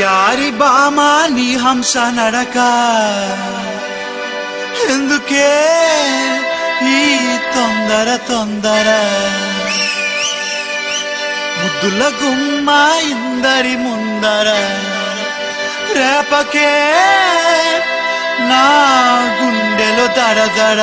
వయ్యారి బామా నీ హంస నడక ఎందుకే ఈ తొందర తొందర ముద్దుల గుమ్మ ఇందరి ముందర రేపకే నా గుండెలో దడదడ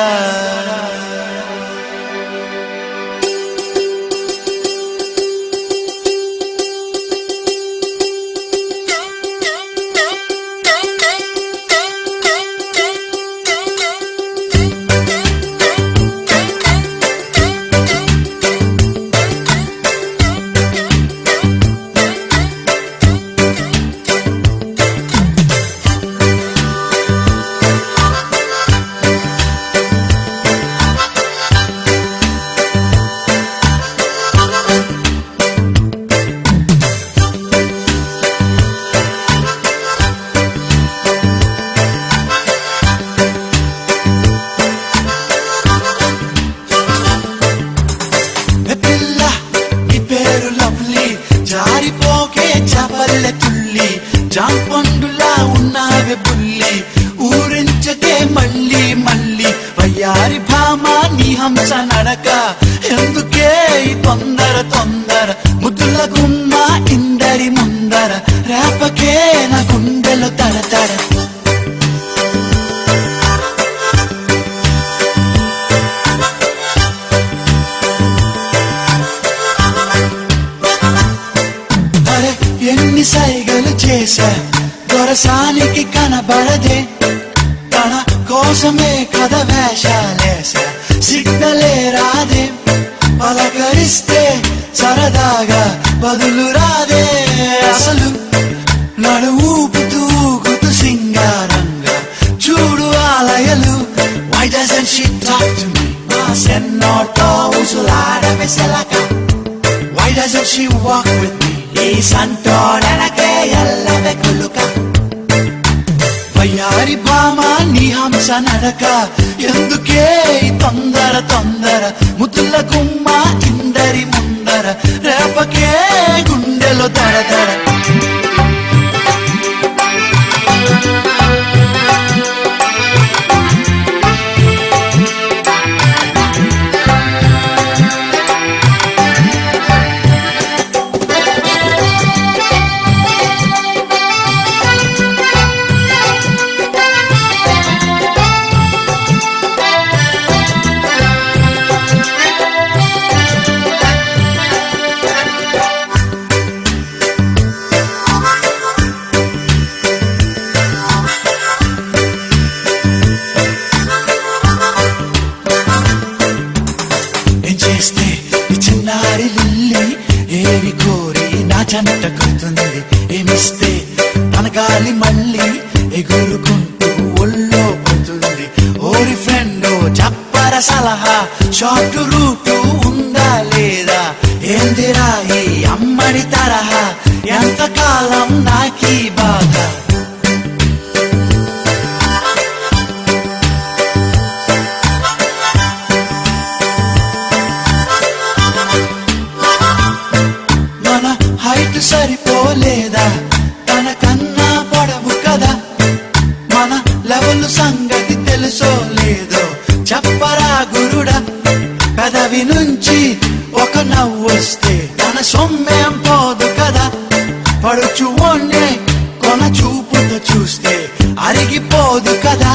జారిపోకే చపల్లె తుల్లి జాంపండులా ఉన్నావే బుల్లి ఊరించకే మళ్ళీ మళ్ళీ వయ్యారి భామా నీ హంస నడక ఎందుకే తొందర తొందర ముద్దుల గుమ్మ ఇందరి ముందర రేపకే నా గుండెలో తడతడ ఎన్ని సైగలు చేశా దొరసానికి కనబడదే తన కోసమే కథ వేషాలేసా సిగ్నలే రాదే పలకరిస్తే సరదాగా బదులు రాదే అసలు నడు ఊపుతూ ఊగుతూ సింగారంగా చూడు ఆలయలు Why doesn't she talk to me? మాసెన్నోటో ఉసులాడవే సెలక Why doesn't she walk with me? ఈ సంటోడనకే ఎల్లవే కులుక వయ్యారి భామా నీ హంస నడక ఎందుకే తొందర తొందర ముద్దుల గుమ్మ ఇందరి ముందర రేపకే గుండెలో దడదడ చిన్నారి లిల్లీ ఏవి కోరి నా జంట కొడుతుంది ఏమిస్తే తన గాలి మళ్ళీ ఎగురుకుంటూ ఒళ్ళో పడుతుంది ఓరి ఫ్రెండ్ చెప్పర సలహా షార్ట్ రూటు ఉందా లేదా ఏందిరా ఈ అమ్మడి తరహా ఎంతకాలం నాకీ బాధ హైట్ సరిపోలేదా తన కన్నా పొడవు కదా మన లెవెల్ సంగతి తెలుసో లేదో చెప్పరా గురుడా పెదవి నుంచి ఒక నవ్వు వస్తే తన సొమ్మేం పోదు కదా పడుచు ఒన్నే కొన చూపుతో చూస్తే అరిగిపోదు కదా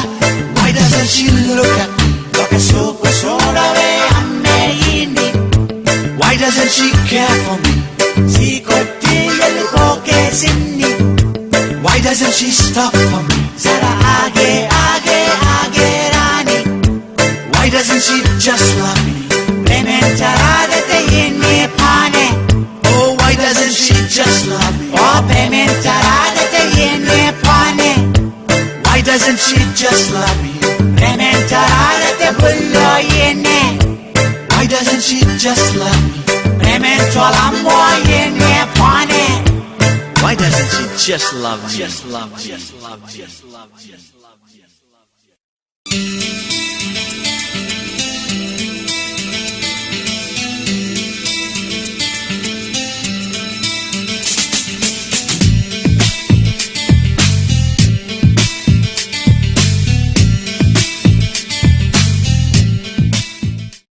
Why doesn't she look at me? ఒక సోపు చూడవే అమ్మేయింది Why doesn't she care for me? కొట్టి వెళ్ళిపోకే సిన్ని Why doesn't she stop for me? జరా ఆగే ఆగే ఆగే రాని Why doesn't she just love me? ప్రేమించరాదతే ఎన్నే పానే Oh, why doesn't she just love me? ఓ ప్రేమించరాదతే ఎన్నే పానే Why doesn't she just love me? ప్రేమించరాదతే బుల్లో ఎన్నే Why doesn't she just love me? Why doesn't she just love me?